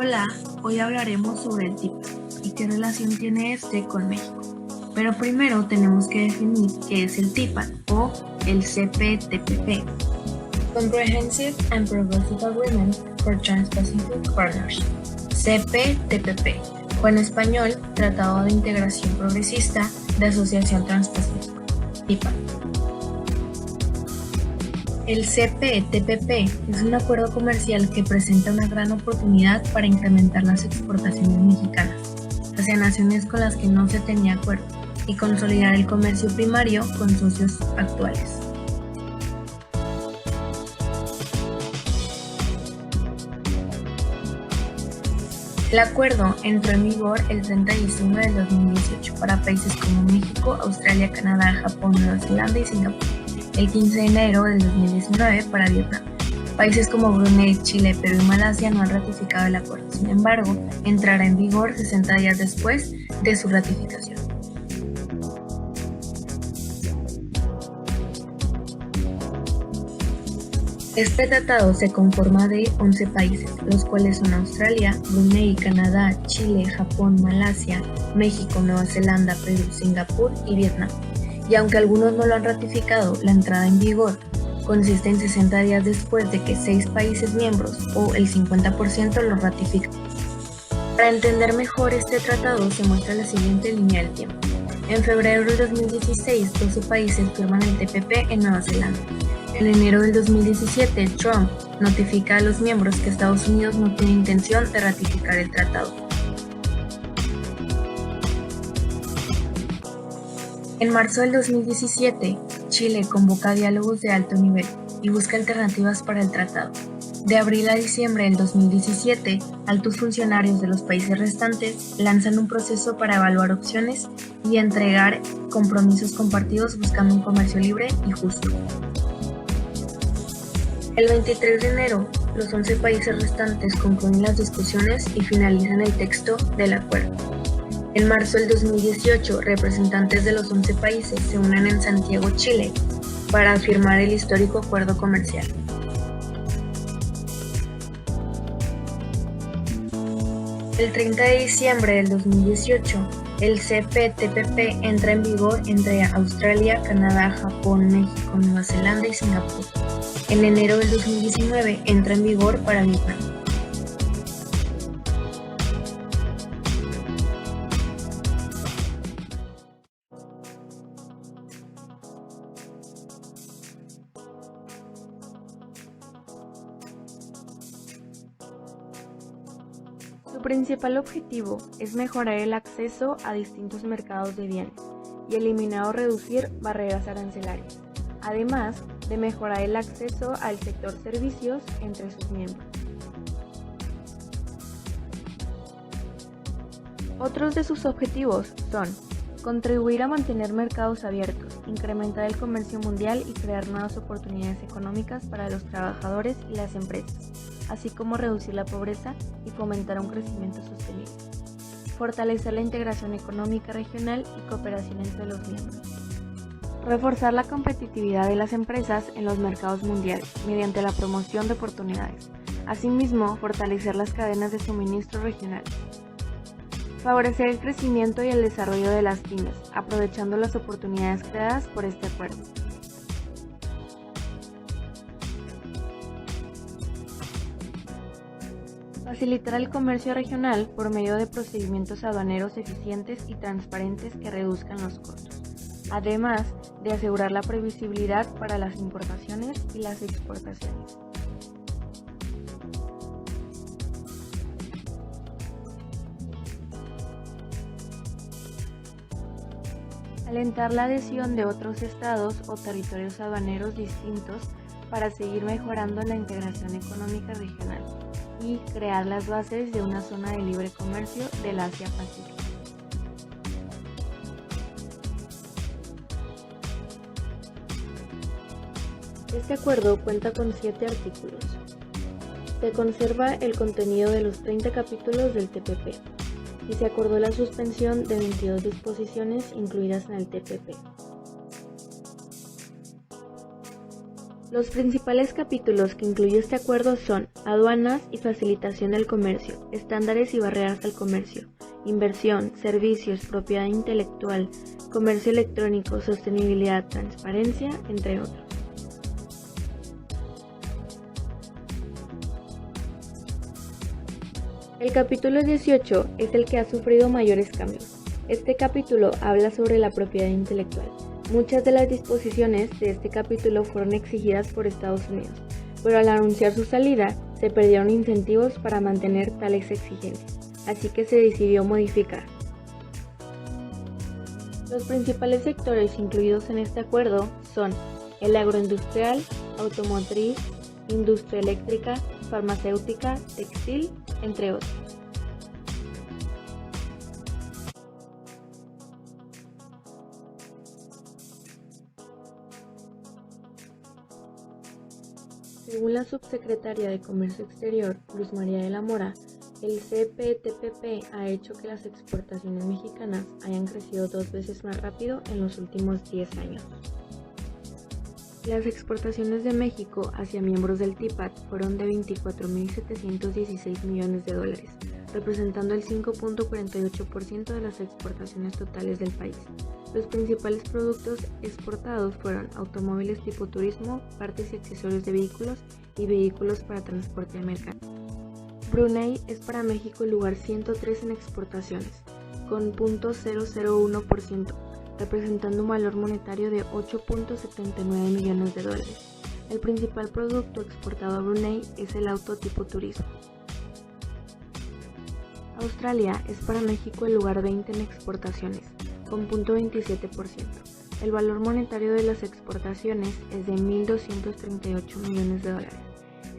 Hola, hoy hablaremos sobre el TIPAD y qué relación tiene este con México. Pero primero tenemos que definir qué es el TIPAD o el CPTPP, Comprehensive and Progressive Agreement for Trans-Pacific Partners, CPTPP, o en español, Tratado de Integración Progresista de Asociación Transpacífico, TIPAD. El CPTPP es un acuerdo comercial que presenta una gran oportunidad para incrementar las exportaciones mexicanas hacia naciones con las que no se tenía acuerdo y consolidar el comercio primario con socios actuales. El acuerdo entró en vigor el 30 de diciembre de 2018 para países como México, Australia, Canadá, Japón, Nueva Zelanda y Singapur. El 15 de enero del 2019 para Vietnam. Países como Brunei, Chile, Perú y Malasia no han ratificado el acuerdo. Sin embargo, entrará en vigor 60 días después de su ratificación. Este tratado se conforma de 11 países, los cuales son Australia, Brunei, Canadá, Chile, Japón, Malasia, México, Nueva Zelanda, Perú, Singapur y Vietnam. Y aunque algunos no lo han ratificado, la entrada en vigor consiste en 60 días después de que 6 países miembros o el 50% lo ratifiquen. Para entender mejor este tratado se muestra la siguiente línea del tiempo. En febrero del 2016, 12 países firman el TPP en Nueva Zelanda. En enero del 2017, Trump notifica a los miembros que Estados Unidos no tiene intención de ratificar el tratado. En marzo del 2017, Chile convoca diálogos de alto nivel y busca alternativas para el tratado. De abril a diciembre del 2017, altos funcionarios de los países restantes lanzan un proceso para evaluar opciones y entregar compromisos compartidos buscando un comercio libre y justo. El 23 de enero, los 11 países restantes concluyen las discusiones y finalizan el texto del acuerdo. En marzo del 2018, representantes de los 11 países se unen en Santiago, Chile, para firmar el histórico acuerdo comercial. El 30 de diciembre del 2018, el CPTPP entra en vigor entre Australia, Canadá, Japón, México, Nueva Zelanda y Singapur. En enero del 2019 entra en vigor para Vietnam. Su principal objetivo es mejorar el acceso a distintos mercados de bienes y eliminar o reducir barreras arancelarias, además de mejorar el acceso al sector servicios entre sus miembros. Otros de sus objetivos son contribuir a mantener mercados abiertos, incrementar el comercio mundial y crear nuevas oportunidades económicas para los trabajadores y las empresas, así como reducir la pobreza y fomentar un crecimiento sostenible. Fortalecer la integración económica regional y cooperación entre los miembros. Reforzar la competitividad de las empresas en los mercados mundiales mediante la promoción de oportunidades. Asimismo, fortalecer las cadenas de suministro regionales. Favorecer el crecimiento y el desarrollo de las pymes, aprovechando las oportunidades creadas por este acuerdo. Facilitar el comercio regional por medio de procedimientos aduaneros eficientes y transparentes que reduzcan los costos, además de asegurar la previsibilidad para las importaciones y las exportaciones. Alentar la adhesión de otros estados o territorios aduaneros distintos para seguir mejorando la integración económica regional y crear las bases de una zona de libre comercio del Asia-Pacífico. Este acuerdo cuenta con 7 artículos. Se conserva el contenido de los 30 capítulos del TPP y se acordó la suspensión de 22 disposiciones incluidas en el TPP. Los principales capítulos que incluye este acuerdo son aduanas y facilitación del comercio, estándares y barreras al comercio, inversión, servicios, propiedad intelectual, comercio electrónico, sostenibilidad, transparencia, entre otros. El capítulo 18 es el que ha sufrido mayores cambios. Este capítulo habla sobre la propiedad intelectual. Muchas de las disposiciones de este capítulo fueron exigidas por Estados Unidos, pero al anunciar su salida, se perdieron incentivos para mantener tales exigencias, así que se decidió modificar. Los principales sectores incluidos en este acuerdo son el agroindustrial, automotriz, industria eléctrica, farmacéutica, textil, entre otros. Según la subsecretaria de Comercio Exterior, Luz María de la Mora, el CPTPP ha hecho que las exportaciones mexicanas hayan crecido 2 veces más rápido en los últimos 10 años. Las exportaciones de México hacia miembros del TIPAD fueron de 24.716 millones de dólares, representando el 5.48% de las exportaciones totales del país. Los principales productos exportados fueron automóviles tipo turismo, partes y accesorios de vehículos y vehículos para transporte de mercancías. Brunei es para México el lugar 103 en exportaciones, con 0.001%, representando un valor monetario de 8.79 millones de dólares. El principal producto exportado a Brunei es el auto tipo turismo. Australia es para México el lugar 20 en exportaciones, con 0.27%. El valor monetario de las exportaciones es de 1.238 millones de dólares.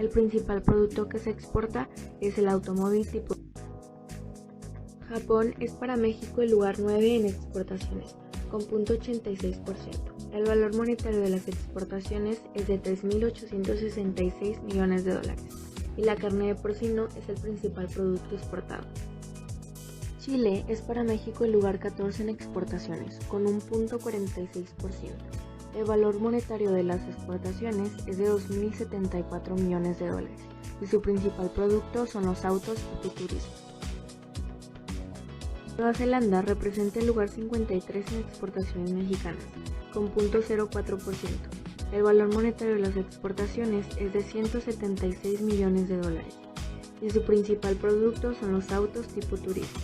El principal producto que se exporta es el automóvil tipo. Japón es para México el lugar 9 en exportaciones, con 0.86%. El valor monetario de las exportaciones es de 3.866 millones de dólares, y la carne de porcino es el principal producto exportado. Chile es para México el lugar 14 en exportaciones, con un 0.46%. El valor monetario de las exportaciones es de 2.074 millones de dólares, y su principal producto son los autos y turismo. Nueva Zelanda representa el lugar 53 en exportaciones mexicanas, con 0.04%. El valor monetario de las exportaciones es de 176 millones de dólares, y su principal producto son los autos tipo turismo.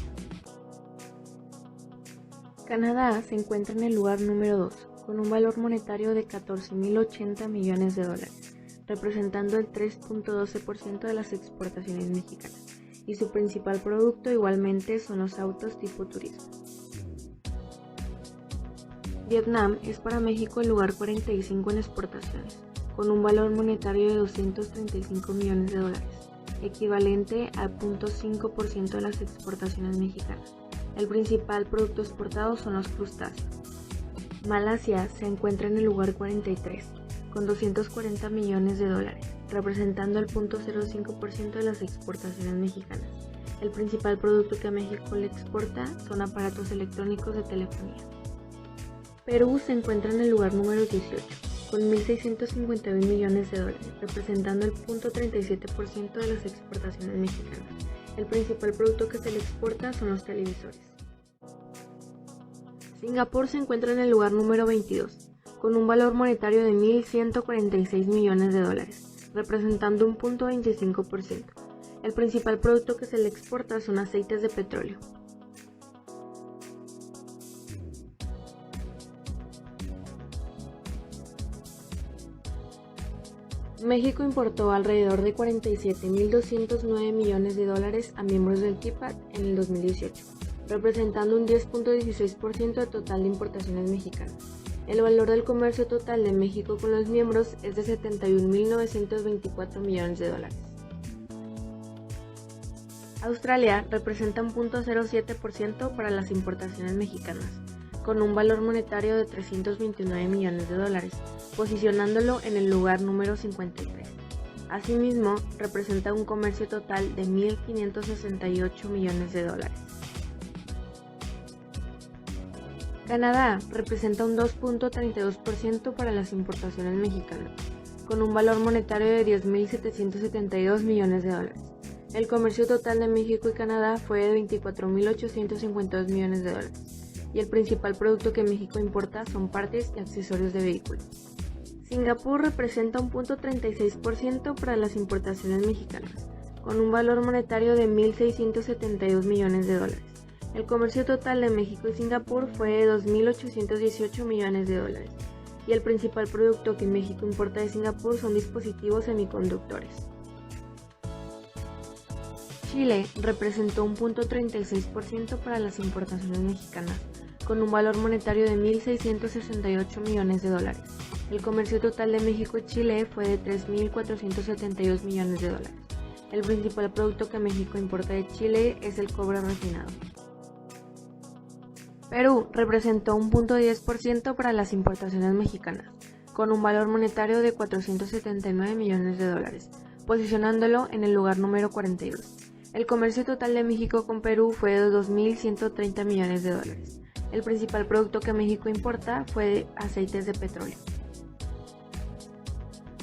Canadá se encuentra en el lugar número 2, con un valor monetario de 14.080 millones de dólares, representando el 3.12% de las exportaciones mexicanas, y su principal producto igualmente son los autos tipo turismo. Vietnam es para México el lugar 45 en exportaciones, con un valor monetario de 235 millones de dólares, equivalente al 0.5% de las exportaciones mexicanas. El principal producto exportado son los crustáceos. Malasia se encuentra en el lugar 43, con 240 millones de dólares, representando el 0.05% de las exportaciones mexicanas. El principal producto que México le exporta son aparatos electrónicos de telefonía. Perú se encuentra en el lugar número 18, con 1.651 millones de dólares, representando el 0.37% de las exportaciones mexicanas. El principal producto que se le exporta son los televisores. Singapur se encuentra en el lugar número 22, con un valor monetario de 1.146 millones de dólares, representando un 0.25%. El principal producto que se le exporta son aceites de petróleo. México importó alrededor de 47.209 millones de dólares a miembros del TIPAD en el 2018, representando un 10.16% del total de importaciones mexicanas. El valor del comercio total de México con los miembros es de 71.924 millones de dólares. Australia representa un 0.07% para las importaciones mexicanas, con un valor monetario de 329 millones de dólares, posicionándolo en el lugar número 53. Asimismo, representa un comercio total de 1.568 millones de dólares. Canadá representa un 2.32% para las importaciones mexicanas, con un valor monetario de 10.772 millones de dólares. El comercio total de México y Canadá fue de 24.852 millones de dólares, y el principal producto que México importa son partes y accesorios de vehículos. Singapur representa un 0.36% para las importaciones mexicanas, con un valor monetario de 1.672 millones de dólares. El comercio total de México y Singapur fue de 2.818 millones de dólares, y el principal producto que México importa de Singapur son dispositivos semiconductores. Chile representó un 0.36% para las importaciones mexicanas, con un valor monetario de 1.668 millones de dólares. El comercio total de México y Chile fue de 3.472 millones de dólares. El principal producto que México importa de Chile es el cobre refinado. Perú representó un 0.10% para las importaciones mexicanas, con un valor monetario de 479 millones de dólares, posicionándolo en el lugar número 42. El comercio total de México con Perú fue de 2.130 millones de dólares. El principal producto que México importa fue aceites de petróleo.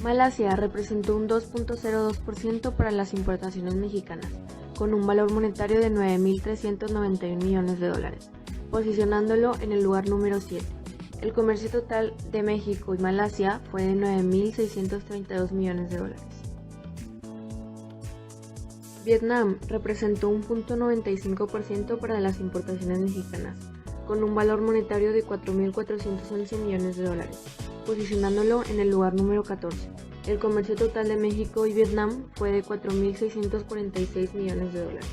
Malasia representó un 2.02% para las importaciones mexicanas, con un valor monetario de 9.391 millones de dólares, posicionándolo en el lugar número 7. El comercio total de México y Malasia fue de 9.632 millones de dólares. Vietnam representó un 0.95% para las importaciones mexicanas, con un valor monetario de 4.411 millones de dólares, posicionándolo en el lugar número 14. El comercio total de México y Vietnam fue de 4.646 millones de dólares.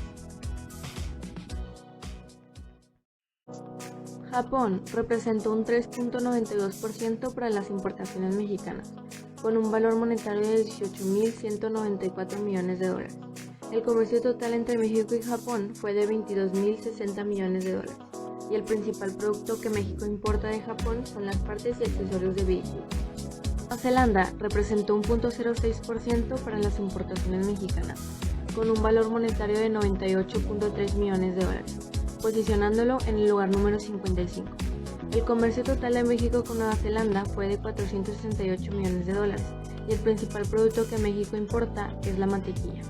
Japón representó un 3.92% para las importaciones mexicanas, con un valor monetario de 18.194 millones de dólares. El comercio total entre México y Japón fue de 22.060 millones de dólares, y el principal producto que México importa de Japón son las partes y accesorios de vehículos. Nueva Zelanda representó un 0.06% para las importaciones mexicanas, con un valor monetario de 98.3 millones de dólares, posicionándolo en el lugar número 55. El comercio total de México con Nueva Zelanda fue de 468 millones de dólares, y el principal producto que México importa es la mantequilla.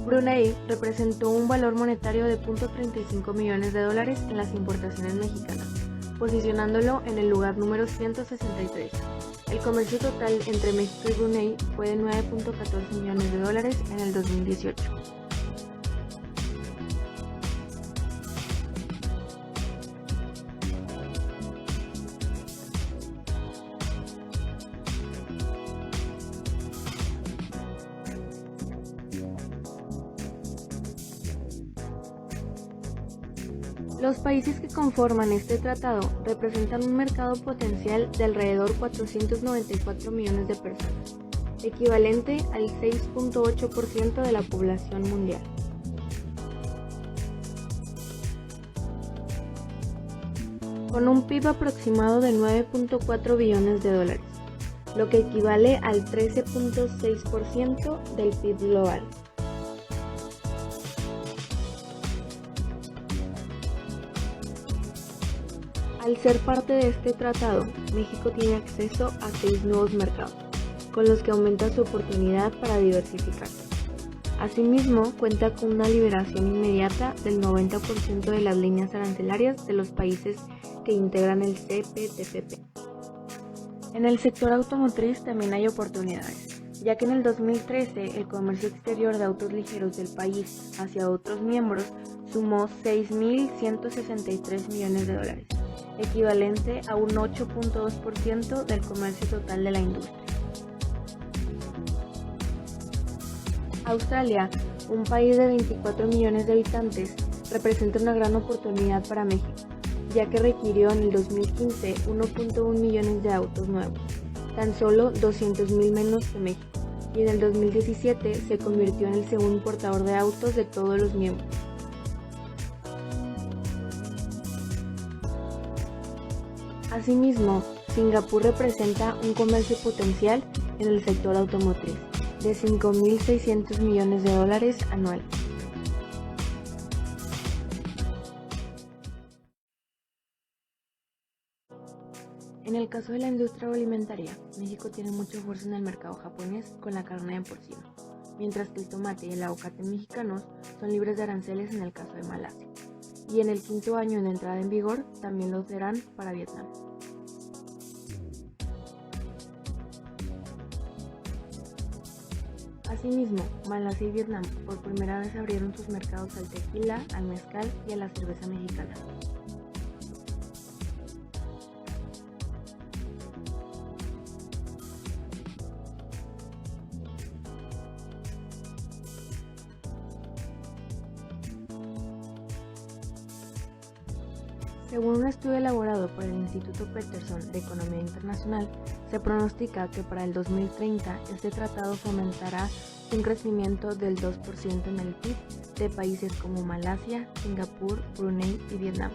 Brunei representó un valor monetario de 0.35 millones de dólares en las importaciones mexicanas, posicionándolo en el lugar número 163. El comercio total entre México y Brunei fue de 9.14 millones de dólares en el 2018. Los países que conforman este tratado representan un mercado potencial de alrededor 494 millones de personas, equivalente al 6.8% de la población mundial. Con un PIB aproximado de 9.4 billones de dólares, lo que equivale al 13.6% del PIB global. Al ser parte de este tratado, México tiene acceso a 6 nuevos mercados, con los que aumenta su oportunidad para diversificarse. Asimismo, cuenta con una liberación inmediata del 90% de las líneas arancelarias de los países que integran el CPTPP. En el sector automotriz también hay oportunidades, ya que en el 2013 el comercio exterior de autos ligeros del país hacia otros miembros sumó 6.163 millones de dólares, equivalente a un 8.2% del comercio total de la industria. Australia, un país de 24 millones de habitantes, representa una gran oportunidad para México, ya que requirió en el 2015 1.1 millones de autos nuevos, tan solo 200.000 menos que México, y en el 2017 se convirtió en el segundo importador de autos de todos los miembros. Asimismo, Singapur representa un comercio potencial en el sector automotriz de 5.600 millones de dólares anuales. En el caso de la industria agroalimentaria, México tiene mucha fuerza en el mercado japonés con la carne de porcino, mientras que el tomate y el aguacate mexicanos son libres de aranceles en el caso de Malasia. Y en el 5º año de entrada en vigor también lo serán para Vietnam. Asimismo, Malasia y Vietnam por primera vez abrieron sus mercados al tequila, al mezcal y a la cerveza mexicana. Según un estudio elaborado por el Instituto Peterson de Economía Internacional, se pronostica que para el 2030 este tratado fomentará un crecimiento del 2% en el PIB de países como Malasia, Singapur, Brunei y Vietnam,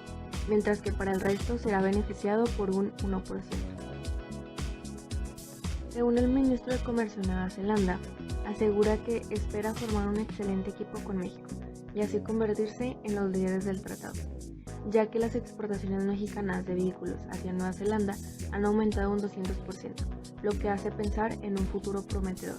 mientras que para el resto será beneficiado por un 1%. Según el ministro de Comercio de Nueva Zelanda, asegura que espera formar un excelente equipo con México y así convertirse en los líderes del tratado, ya que las exportaciones mexicanas de vehículos hacia Nueva Zelanda han aumentado un 200%, lo que hace pensar en un futuro prometedor.